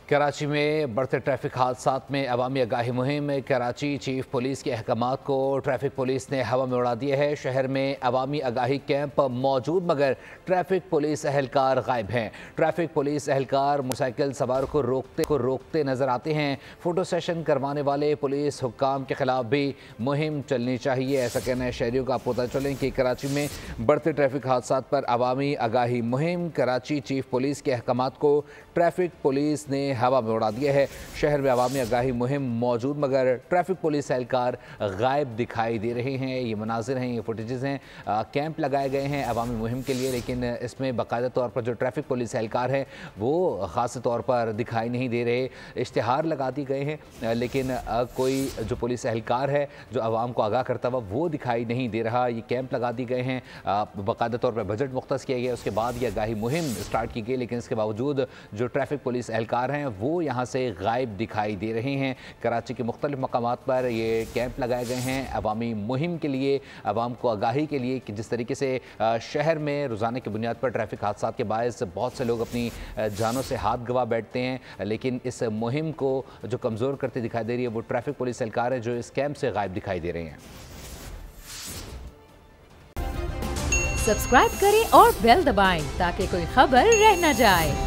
कराची में बढ़ते ट्रैफिक हादसात में अवामी आगाही मुहिम। कराची चीफ पुलिस के अहकामात को ट्रैफिक पुलिस ने हवा में उड़ा दिया है। शहर में अवामी आगाही कैंप मौजूद मगर ट्रैफिक पुलिस एहलकार गायब हैं। ट्रैफिक पुलिस एहलकार मोटरसाइकिल सवार को रोकते नजर आते हैं। फोटो सेशन करवाने वाले पुलिस हुक्काम के खिलाफ भी मुहिम चलनी चाहिए, ऐसा कहना है शहरियों का। पता चलें कि कराची में बढ़ते ट्रैफिक हादसात पर अवामी आगाही मुहिम। कराची चीफ पुलिस के अहकामात को ट्रैफिक पुलिस ने हवा में उड़ा दिया है। शहर में अवामी आगाही मुहिम मौजूद मगर ट्रैफिक पुलिस एहलकार गायब दिखाई दे रहे हैं। ये मनाजिर हैं, ये फुटेजेस हैं। कैंप लगाए गए हैं अवामी मुहिम के लिए, लेकिन इसमें बाकायदा तौर पर जो ट्रैफिक पुलिस एहलकार हैं वो ख़ास तौर पर दिखाई नहीं दे रहे। इश्तिहार लगा दिए गए हैं लेकिन कोई जो पुलिस एहलकार है जो आवाम को आगाह करता हुआ वो दिखाई नहीं दे रहा। ये कैंप लगा दिए गए हैं, बाकायदा तौर पर बजट मुख्तस किया गया, उसके बाद ये आगाही मुहिम स्टार्ट की गई, लेकिन इसके बावजूद जो ट्रैफिक पुलिस एहलकार हैं वो यहाँ से गायब दिखाई दे रहे हैं। कराची के मुख्तलिफ मकामात पर ये कैंप लगाए गए हैं अवामी मुहिम के लिए, अवाम को आगाही के लिए कि जिस तरीके से शहर में रोज़ाना की बुनियाद पर ट्रैफिक हादसा के बायस बहुत से लोग अपनी जानों से हाथ गंवा बैठते हैं, लेकिन इस मुहिम को जो कमज़ोर करती दिखाई दे रही है वो ट्रैफिक पुलिस एहलकार है जो इस कैंप से गायब दिखाई दे रहे हैं। सब्सक्राइब करें और बेल दबाएं ताकि कोई खबर रह न जाए।